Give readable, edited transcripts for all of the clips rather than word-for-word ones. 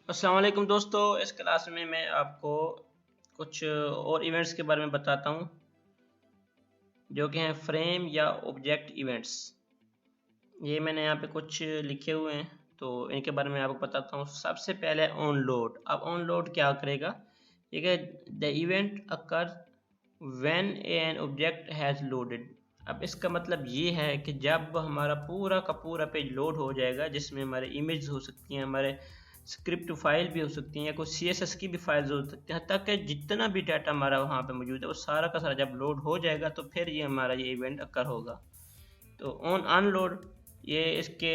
अस्सलाम वालेकुम दोस्तों, इस क्लास में मैं आपको कुछ और इवेंट्स के बारे में बताता हूँ जो कि हैं फ्रेम या ऑब्जेक्ट इवेंट्स। ये मैंने यहाँ पे कुछ लिखे हुए हैं तो इनके बारे में आपको बताता हूँ। सबसे पहले ऑन लोड। अब ऑन लोड क्या करेगा? ठीक है, the event occur when an object has loaded. अब इसका मतलब ये है कि जब हमारा पूरा का पूरा पेज लोड हो जाएगा, जिसमें हमारे इमेज हो सकती हैं, हमारे स्क्रिप्ट फाइल भी हो सकती हैं, या कोई CSS की भी फाइल्स हो सकती हैं, ताकि जितना भी डाटा हमारा वहाँ पे मौजूद है वो सारा का सारा जब लोड हो जाएगा तो फिर ये हमारा ये इवेंट अकर होगा। तो ऑन अनलोड, ये इसके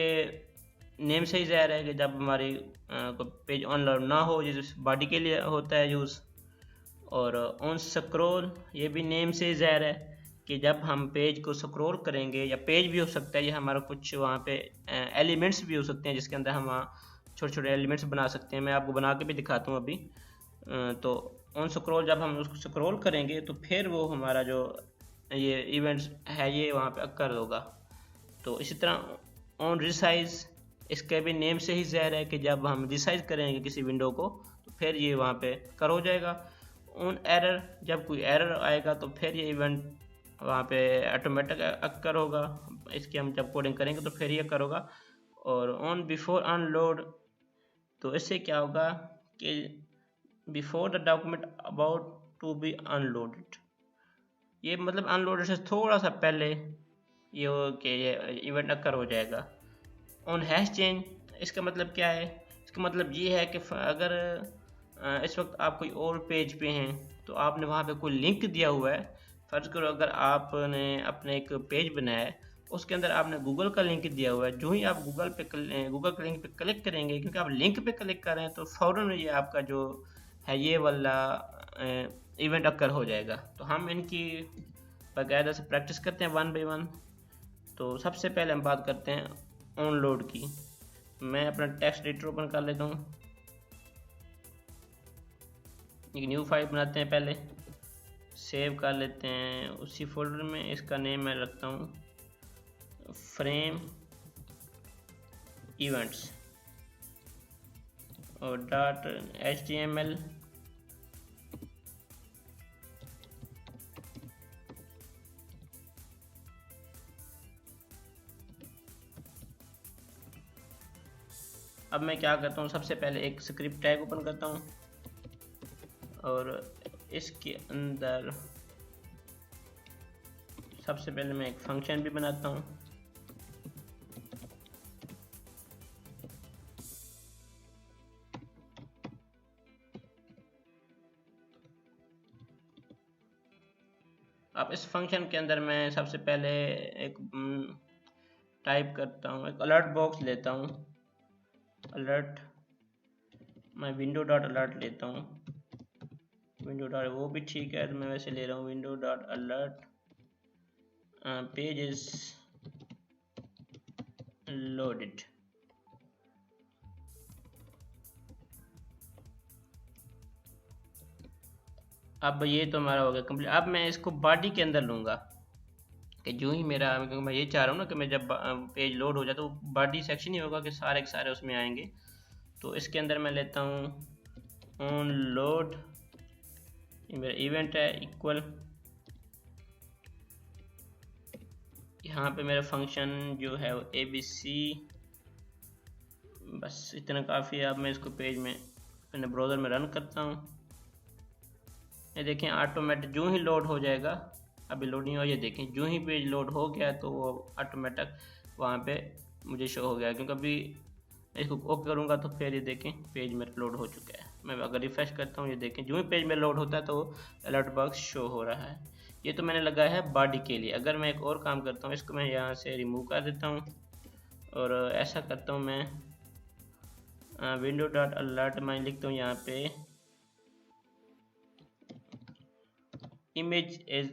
नेम से ही ज़ाहिर है कि जब हमारी कोई पेज अनलोड ना हो, जैसे बॉडी के लिए होता है यूज़। और ऑन स्क्रॉल, ये भी नेम से ज़ाहिर है कि जब हम पेज को स्क्रॉल करेंगे, या पेज भी हो सकता है, ये हमारा कुछ वहाँ पे एलिमेंट्स भी हो सकते हैं जिसके अंदर हम छोटे छोटे एलिमेंट्स बना सकते हैं। मैं आपको बना के भी दिखाता हूँ अभी। तो ऑन स्क्रॉल, जब हम उसको स्क्रॉल करेंगे तो फिर वो हमारा जो ये इवेंट्स है ये वहाँ पे अकर होगा। तो इसी तरह ऑन रिसाइज, इसके भी नेम से ही ज़ाहिर है कि जब हम रिसाइज करेंगे किसी विंडो को तो फिर ये वहाँ पे कर हो जाएगा। ऑन एरर, जब कोई एरर आएगा तो फिर ये इवेंट वहाँ पे ऑटोमेटिक अकर होगा। इसकी हम जब कोडिंग करेंगे तो फिर ये अकर होगा। और ऑन बिफोर अनलोड, तो इससे क्या होगा कि before the document about to be unloaded, ये मतलब अनलोडेड से थोड़ा सा पहले ये हो कि ये इवेंट अकर हो जाएगा। ऑन हैश चेंज, इसका मतलब क्या है? इसका मतलब ये है कि अगर इस वक्त आप कोई और पेज पे हैं तो आपने वहाँ पे कोई लिंक दिया हुआ है। फ़र्ज़ करो अगर आपने अपने एक पेज बनाया है, उसके अंदर आपने गूगल का लिंक दिया हुआ है। जो ही आप गूगल के लिंक पे क्लिक करेंगे, क्योंकि आप लिंक पे क्लिक कर रहे हैं, तो फ़ौरन ये आपका जो है ये वाला इवेंट अकर हो जाएगा। तो हम इनकी बाकायदा से प्रैक्टिस करते हैं वन बाई वन। तो सबसे पहले हम बात करते हैं ऑन लोड की। मैं अपना टेक्स्ट एडिटर ओपन कर लेता हूँ, एक न्यू फाइल बनाते हैं, पहले सेव कर लेते हैं उसी फोल्डर में। इसका नेम मैं रखता हूँ फ्रेम इवेंट्स और .html। अब मैं क्या करता हूँ, सबसे पहले एक स्क्रिप्ट टैग ओपन करता हूँ और इसके अंदर सबसे पहले मैं एक फंक्शन भी बनाता हूँ। अब इस फंक्शन के अंदर मैं सबसे पहले एक टाइप करता हूँ, एक अलर्ट बॉक्स लेता हूँ। अलर्ट, मैं विंडो डॉट अलर्ट लेता हूँ। विंडो डॉट वो भी ठीक है, तो मैं वैसे ले रहा हूँ window dot alert page is loaded. अब ये तो हमारा हो गया कंप्लीट। अब मैं इसको बॉडी के अंदर लूँगा कि जो ही मेरा, क्योंकि मैं ये चाह रहा हूँ ना कि मैं जब पेज लोड हो जाए तो बॉडी सेक्शन ही होगा कि सारे के सारे उसमें आएंगे। तो इसके अंदर मैं लेता हूँ ऑन लोड, ये मेरा इवेंट है, इक्वल, यहाँ पे मेरा फंक्शन जो है वो ABC। बस इतना काफ़ी है। अब मैं इसको पेज में अपने ब्राउज़र में रन करता हूँ। ये देखें ऑटोमेटिक जो ही लोड हो जाएगा, अभी लोड नहीं हो, ये देखें जो ही पेज लोड हो गया तो वो ऑटोमेटिक वहाँ पे मुझे शो हो गया। क्योंकि अभी इसको ओके करूँगा तो फिर ये देखें पेज मेरा लोड हो चुका है। मैं अगर रिफ्रेश करता हूँ, ये देखें जो ही पेज में लोड होता है तो अलर्ट बॉक्स शो हो रहा है। ये तो मैंने लगाया है बॉडी के लिए। अगर मैं एक और काम करता हूँ, इसको मैं यहाँ से रिमूव कर देता हूँ और ऐसा करता हूँ, मैं विंडो डॉट अलर्ट मैं लिखता हूँ यहाँ पे इमेज इज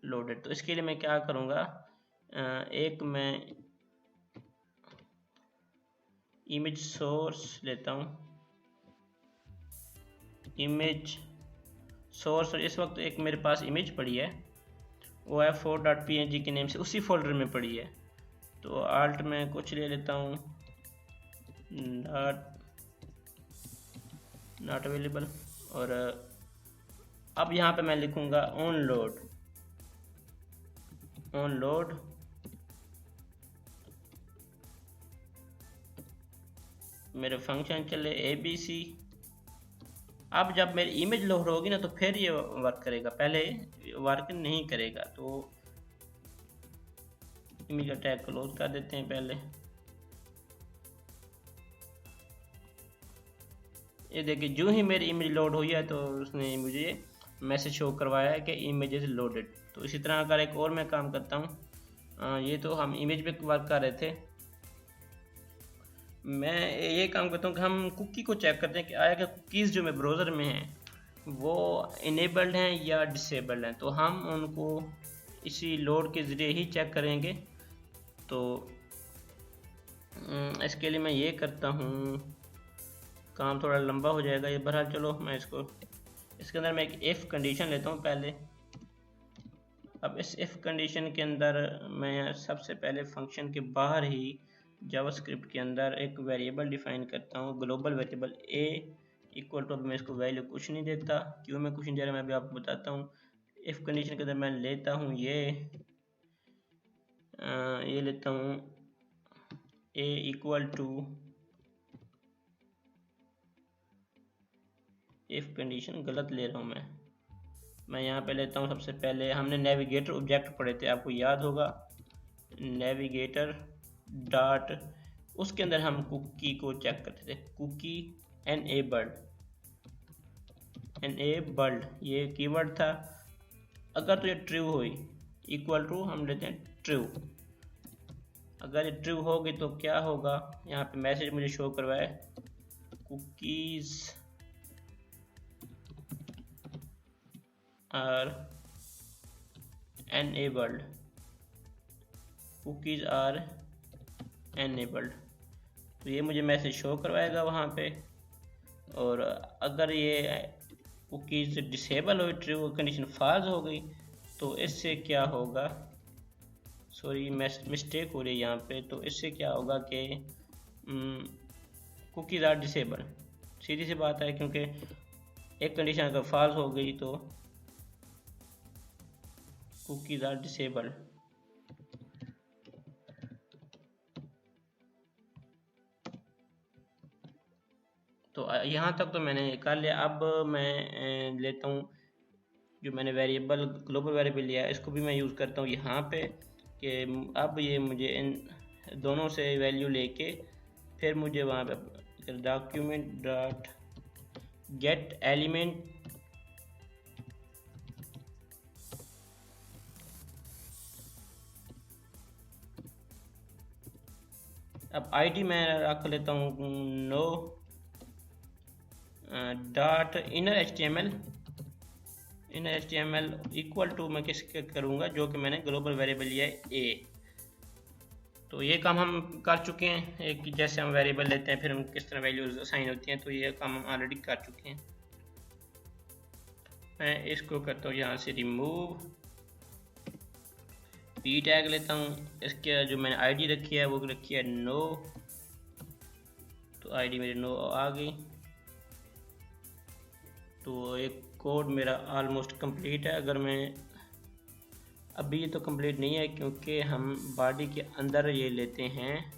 लोडेड। तो इसके लिए मैं क्या करूँगा, एक मैं इमेज सोर्स लेता हूँ, इमेज सोर्स। और इस वक्त एक मेरे पास इमेज पड़ी है, वो है 4.png के नेम से, उसी फोल्डर में पड़ी है। तो आल्ट में कुछ ले लेता हूँ नॉट अवेलेबल। और अब यहाँ पे मैं लिखूँगा ऑन लोड, ऑन लोड मेरे फंक्शन चले ABC। अब जब मेरी इमेज लोड होगी ना तो फिर ये वर्क करेगा, पहले वर्क नहीं करेगा। तो इमेज का टैग क्लोज कर देते हैं पहले। ये देखिए जो ही मेरी इमेज लोड हुई है तो उसने मुझे मैसेज शो करवाया है कि इमेज इज लोडेड। तो इसी तरह अगर एक और मैं काम करता हूँ, ये तो हम इमेज पे वर्क कर रहे थे, मैं ये काम करता हूँ कि हम कुकी को चेक करते हैं कि आया कि कुकीज़ जो मेरे ब्राउज़र में हैं वो इनेबल्ड हैं या डिसेबल्ड हैं। तो हम उनको इसी लोड के ज़रिए ही चेक करेंगे। तो इसके लिए मैं ये करता हूँ, काम थोड़ा लंबा हो जाएगा ये, बहरहाल चलो मैं इसके अंदर मैं एक इफ़ कंडीशन लेता हूँ पहले। अब इस इफ़ कंडीशन के अंदर मैं सबसे पहले फंक्शन के बाहर ही जावास्क्रिप्ट के अंदर एक वेरिएबल डिफाइन करता हूँ, global variable a equal to, मैं इसको वैल्यू कुछ नहीं देता। क्यों मैं कुछ नहीं दे रहा मैं अभी आपको बताता हूँ। इफ़ कंडीशन के अंदर मैं लेता हूँ ये लेता हूँ a equal to, if condition गलत ले रहा हूँ मैं यहाँ पे लेता हूँ सबसे पहले, हमने नेविगेटर ऑब्जेक्ट पढ़े थे आपको याद होगा, नेविगेटर डॉट, उसके अंदर हम कुकी को चेक करते थे, कुकी एनेबल्ड ये कीवर्ड था। अगर तो ये ट्रू हुई इक्वल टू हम लेते हैं ट्रू, अगर ये ट्रू होगी तो क्या होगा, यहाँ पे मैसेज मुझे शो करवाए cookies are enabled, cookies are enabled। तो ये मुझे मैसेज शो करवाएगा वहाँ पे। और अगर ये कुकीज़ डिसेबल हुई, ट्रू कंडीशन फॉल्स हो गई, तो इससे क्या होगा, सॉरी मिस्टेक हो रही है यहाँ पे, तो इससे क्या होगा कि कुकीज़ आर डिसेबल, सीधी सी बात है, क्योंकि एक कंडीशन अगर फॉल्स हो गई तो कुकीज़ आर डिसेबल। तो यहाँ तक तो मैंने कर लिया। अब मैं लेता हूँ जो मैंने वेरिएबल ग्लोबल वेरिएबल लिया है, इसको भी मैं यूज़ करता हूँ यहाँ पे कि अब ये मुझे इन दोनों से वैल्यू लेके फिर मुझे वहाँ पे डॉक्यूमेंट डॉट गेट एलिमेंट, अब आईडी मैं रख लेता हूँ no dot inner HTML equal to, मैं किसके करूँगा, जो कि मैंने ग्लोबल वेरिएबल लिया है a। तो ये काम हम कर चुके हैं, एक जैसे हम वेरिएबल लेते हैं फिर हम किस तरह वैल्यूज असाइन होती हैं, तो ये काम हम ऑलरेडी कर चुके हैं। मैं इसको करता हूँ यहाँ से रिमूव, p टैग लेता हूँ, इसके जो मैंने आईडी रखी है वो रखी है नो, तो आईडी मेरी नो आ गई। तो एक कोड मेरा ऑलमोस्ट कंप्लीट है। अगर मैं अभी ये तो कंप्लीट नहीं है क्योंकि हम बॉडी के अंदर ये लेते हैं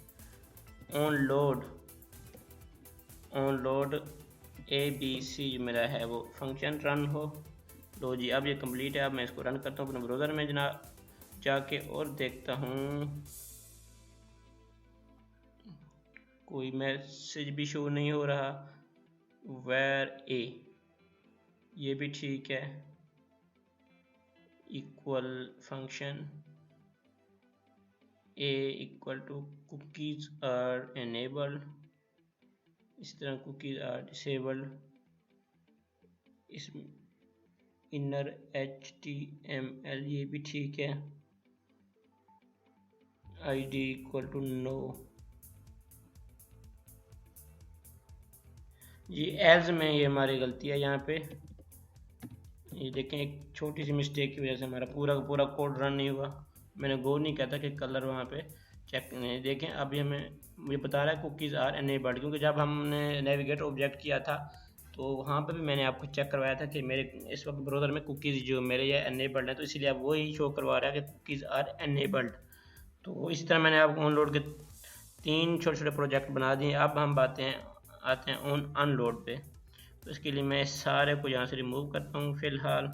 ऑन लोड ABC जो मेरा है वो फंक्शन रन हो। लो जी अब ये कंप्लीट है। अब मैं इसको रन करता हूँ अपने ब्राउज़र में जना जाके और देखता हूँ कोई मैसेज भी शो नहीं हो रहा। वेर ए, ये भी ठीक है, equal function a equal to cookies are enabled, इस तरह कुकीज़ आर डिसेबल्ड, इस इनर HTML ये भी ठीक है, id इक्वल टू नो। ये एल्स में ये हमारी गलती है यहाँ पे, ये देखें एक छोटी सी मिस्टेक की वजह से हमारा पूरा कोड रन नहीं हुआ। मैंने गौर नहीं किया था कि कलर वहाँ पे चेक नहीं। देखें अभी मुझे बता रहा है कुकीज़ आर enabled, क्योंकि जब हमने नेविगेटर ऑब्जेक्ट किया था तो वहाँ पे भी मैंने आपको चेक करवाया था कि मेरे इस वक्त ब्राउज़र में कुकीज़ जो मेरे ये एनेबल्ड है, तो इसीलिए अब वही शो करवा रहा है कि कुकीज़ आर एनेबल्ड। तो इसी तरह मैंने आपको ऑनलोड के 3 छोटे छोटे प्रोजेक्ट बना दिए। अब हम आते हैं ऑन अनलोड पे। तो इसके लिए मैं सारे को यहाँ से रिमूव करता हूँ फ़िलहाल,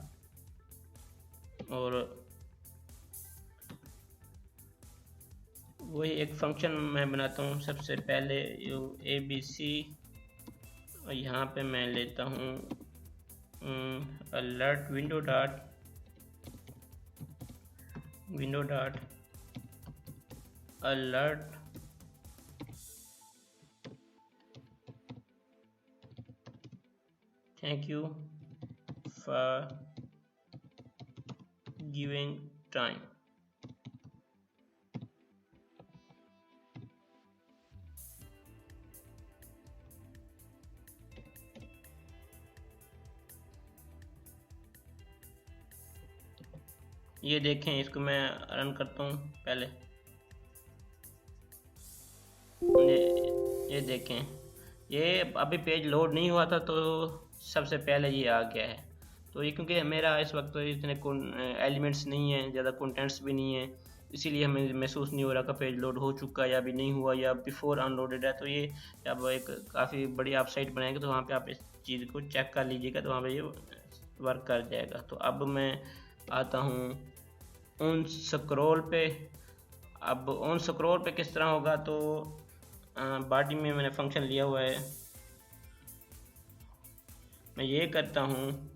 और वही एक फंक्शन मैं बनाता हूँ। सबसे पहले ABC, और यहाँ पे मैं लेता हूँ alert window dot alert thank you for giving time. ये देखें, इसको मैं रन करता हूँ पहले। ये देखें, ये अभी पेज लोड नहीं हुआ था तो सबसे पहले ये आ गया है। तो ये क्योंकि मेरा इस वक्त तो इतने एलिमेंट्स नहीं है, ज़्यादा कंटेंट्स भी नहीं है, इसीलिए हमें महसूस नहीं हो रहा कि पेज लोड हो चुका या अभी नहीं हुआ या बिफोर अनलोडेड है। तो ये अब एक काफ़ी बड़ी आप साइट बनाएंगे तो वहाँ पे आप इस चीज़ को चेक कर लीजिएगा, तो वहाँ पे ये वर्क कर जाएगा। तो अब मैं आता हूँ ऑन स्क्रॉल पे। अब ऑन स्क्रॉल पे किस तरह होगा, तो बॉडी में मैंने फंक्शन लिया हुआ है। मैं ये करता हूँ,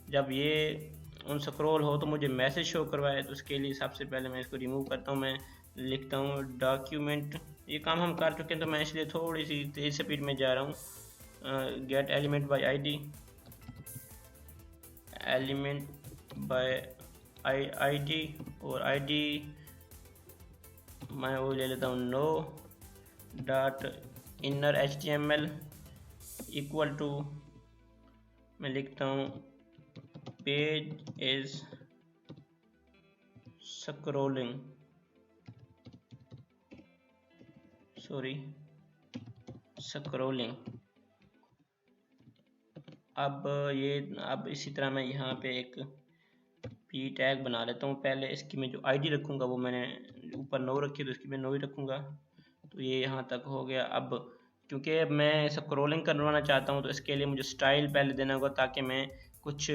जब ये ऑन स्क्रॉल हो तो मुझे मैसेज शो करवाए, तो उसके लिए सबसे पहले मैं इसको रिमूव करता हूँ। मैं लिखता हूँ डॉक्यूमेंट। ये काम हम कर चुके हैं तो मैं इसलिए थोड़ी सी तेज स्पीड में जा रहा हूँ। गेट एलिमेंट बाय आईडी, और आईडी मैं वो ले लेता हूँ no dot inner HTML equal to, मैं लिखता हूँ पेज इज स्क्रॉलिंग, अब इसी तरह मैं यहाँ पे एक p टैग बना लेता हूँ। पहले इसकी मैं जो आईडी रखूँगा वो मैंने ऊपर 9 रखी, तो इसकी मैं 9 ही रखूँगा। तो ये यहाँ तक हो गया। अब क्योंकि मैं स्क्रॉलिंग करवाना चाहता हूँ तो इसके लिए मुझे स्टाइल पहले देना होगा, ताकि मैं कुछ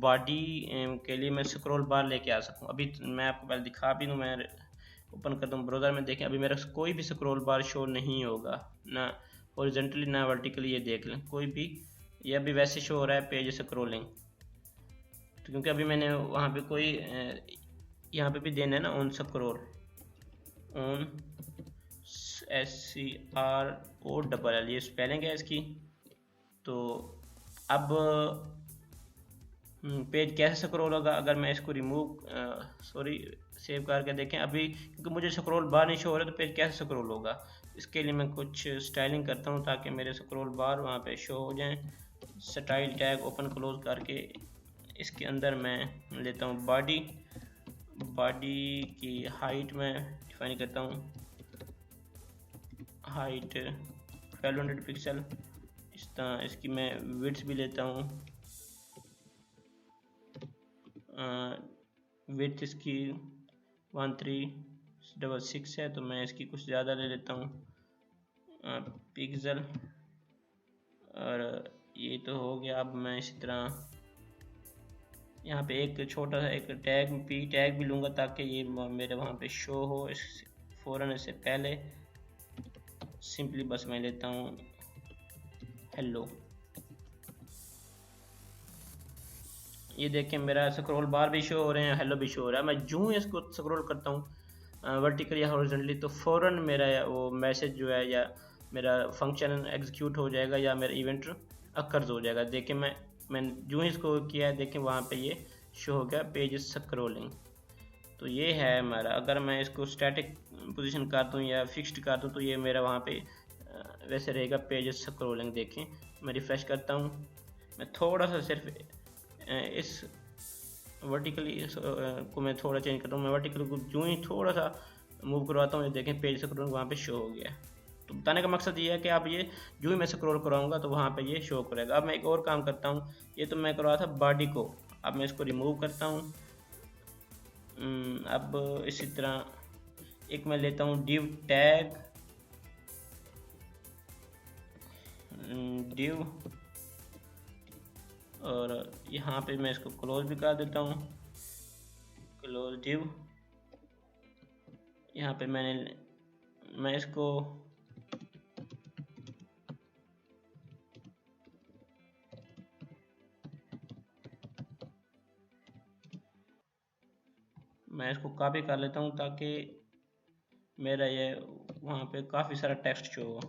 बॉडी के लिए मैं स्क्रॉल बार लेके आ सकूँ। अभी मैं आपको पहले दिखा भी दूँ, मैं ओपन करता हूँ ब्राउज़र में। देखें, अभी मेरा कोई भी स्क्रॉल बार शो नहीं होगा, ना हॉरिजॉन्टली ना वर्टिकली। ये देख लें, कोई भी, ये अभी वैसे शो हो रहा है पेज स्क्रॉलिंग। तो क्योंकि अभी मैंने वहाँ पे कोई यहाँ पे भी देना है ना ऑन स्क्रॉल, ऑन SCROLL, ये स्पेलिंग है इसकी। तो अब पेज कैसे स्क्रॉल होगा, अगर मैं इसको सेव करके देखें। अभी क्योंकि मुझे स्क्रॉल बार नहीं शो हो रहा, तो पेज कैसे स्क्रॉल होगा, इसके लिए मैं कुछ स्टाइलिंग करता हूँ ताकि मेरे स्क्रॉल बार वहाँ पे शो हो जाएं। स्टाइल टैग ओपन क्लोज करके इसके अंदर मैं लेता हूँ बॉडी की हाइट में डिफाइन करता हूँ, हाइट 1200 पिक्सल। इस तरह इसकी मैं विड्थ भी लेता हूँ, विड्थ इसकी 1366 है, तो मैं इसकी कुछ ज़्यादा ले लेता हूँ पिक्सल। और ये तो हो गया। अब मैं इसी तरह यहाँ पे एक छोटा सा एक टैग p टैग भी लूँगा, ताकि ये मेरे वहाँ पे शो हो फ़ौरन। इससे पहले सिंपली बस मैं लेता हूँ हेलो। ये देखें, मेरा स्क्रॉल बार भी शो हो रहे हैं, हेलो भी शो हो रहा है। मैं जो इसको स्क्रॉल करता हूँ वर्टिकली या हॉरिजॉन्टली, तो फ़ौरन मेरा वो मैसेज जो है या मेरा फंक्शन एग्जीक्यूट हो जाएगा या मेरा इवेंट अकर्स हो जाएगा। देखें, मैं जो ही इसको किया है, देखें वहाँ पे ये शो हो गया पेज स्क्रॉलिंग। तो ये है हमारा। अगर मैं इसको स्टैटिक पोजीशन कर दूँ या फिक्स्ड कर दूँ, तो ये मेरा वहाँ पे वैसे रहेगा पेज स्क्रॉलिंग। देखें, मैं रिफ़्रेश करता हूँ, मैं थोड़ा सा सिर्फ इस वर्टिकली को मैं थोड़ा चेंज करता हूँ। मैं वर्टिकली को जो ही थोड़ा सा मूव करवाता हूँ, ये देखें पेज स्क्रॉलिंग वहाँ पे शो हो गया। तो बताने का मकसद ये है कि आप ये जो ही मैं स्क्रॉल कराऊंगा तो वहाँ पे ये शो करेगा। अब मैं एक और काम करता हूँ, ये तो मैं कर रहा था बॉडी को, अब मैं इसको रिमूव करता हूँ। अब इसी तरह एक मैं लेता हूँ div टैग, div, और यहाँ पे मैं इसको क्लोज भी कर देता हूँ, क्लोज div। यहाँ पे मैं इसको कॉपी कर लेता हूँ ताकि मेरा ये वहाँ पे काफ़ी सारा टेक्स्ट शो हो।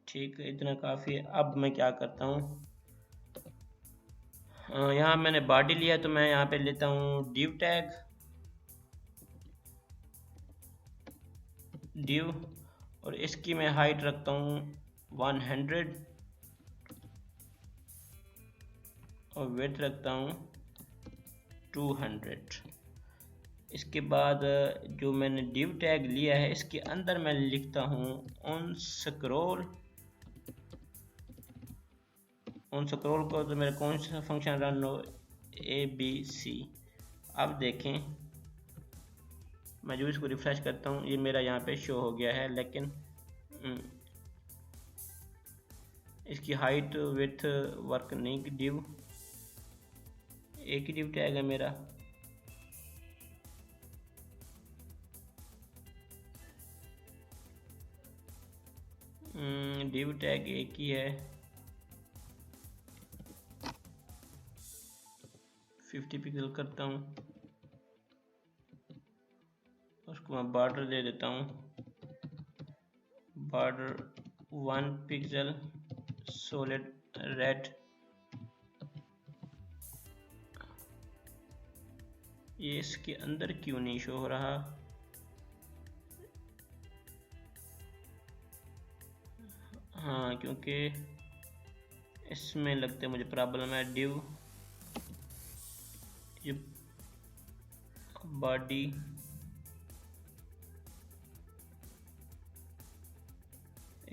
ठीक है, इतना काफ़ी है। अब मैं क्या करता हूँ, यहाँ मैंने बॉडी लिया तो मैं यहाँ पे लेता हूँ div टैग, div, और इसकी मैं हाइट रखता हूँ 100 और विड्थ रखता हूँ 200। इसके बाद जो मैंने div टैग लिया है इसके अंदर मैं लिखता हूँ ऑन स्क्रॉल को तो मेरा कौन सा फंक्शन रन हो, ABC। अब देखें, मैं जो इसको रिफ्रेश करता हूँ ये मेरा यहाँ पे शो हो गया है, लेकिन इसकी हाइट विथ वर्क नहीं। div, एक ही div टैग है मेरा, div टैग एक ही है, 50 पिक्सल करता हूँ, उसको मैं बॉर्डर दे देता हूँ, बॉर्डर 1 पिक्सल सॉलिड रेड। ये इसके अंदर क्यों नहीं शो हो रहा, हाँ क्योंकि इसमें लगता है मुझे प्रॉब्लम है। div बॉडी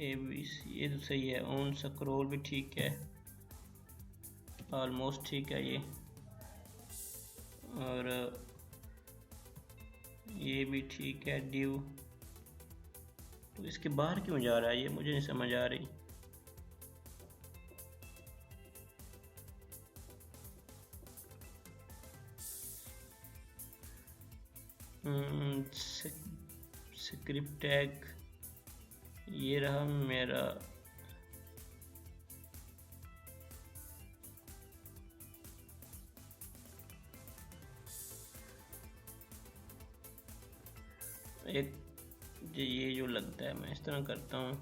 ABC ये तो सही है, ऑन स्क्रॉल भी ठीक है, ऑलमोस्ट ठीक है ये, और ये भी ठीक है div। तो इसके बाहर क्यों जा रहा है ये मुझे नहीं समझ आ रही। स्क्रिप्ट टैग ये रहा मेरा, एक ये जो लगता है मैं इस तरह करता हूँ,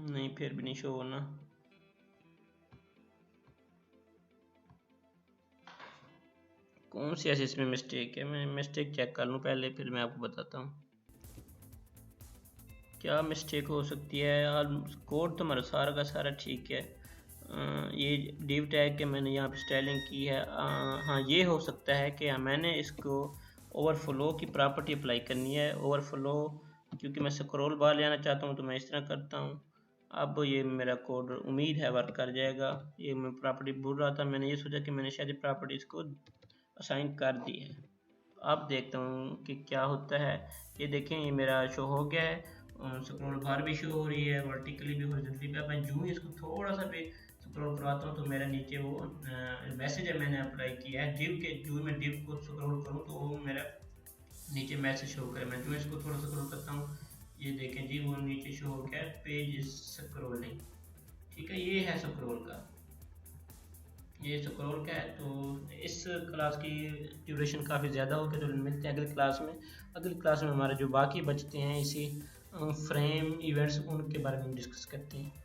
नहीं फिर भी नहीं शो होना। कौन सी ऐसी इसमें मिस्टेक है, मैं मिस्टेक चेक कर लूँ पहले, फिर मैं आपको बताता हूँ क्या मिस्टेक हो सकती है। कोड तो हमारा सारा का सारा ठीक है। ये div टैग के मैंने यहाँ पे स्टाइलिंग की है। हाँ ये हो सकता है कि मैंने इसको ओवरफ्लो की प्रॉपर्टी अप्लाई करनी है। ओवरफ्लो क्योंकि मैं स्क्रॉल बार लेना चाहता हूँ तो मैं इस तरह करता हूँ। अब ये मेरा कोड उम्मीद है वर्क कर जाएगा। ये मैं प्रॉपर्टी भूल रहा था, मैंने ये सोचा कि मैंने शायद प्रॉपर्टी इसको असाइन कर दी है। अब देखता हूँ कि क्या होता है। ये देखें ये मेरा शो हो गया है, स्क्रॉल बार भी शो हो रही है, वर्टिकली भी हॉरिजॉन्टली भी। मैं जो ही इसको थोड़ा सा भी स्क्रॉल कराता हूँ तो मेरा नीचे वो मैसेज है मैंने अप्लाई किया है div के, जो मैं div को स्क्रॉल करूँ तो वो मेरा नीचे मैसेज शो करे। मैं जो इसको थोड़ा सा स्क्रॉल करता हूँ ये देखें जी वो नीचे शो हो गया पेज इज स्क्रॉलिंग। ठीक है, ये है स्क्रॉल का, ये स्क्रॉल का है। तो इस क्लास की ड्यूरेशन काफ़ी ज़्यादा हो गई, तो मिलते हैं अगली क्लास में। अगली क्लास में हमारे जो बाकी बचते हैं इसी फ्रेम इवेंट्स उनके बारे में डिस्कस करते हैं।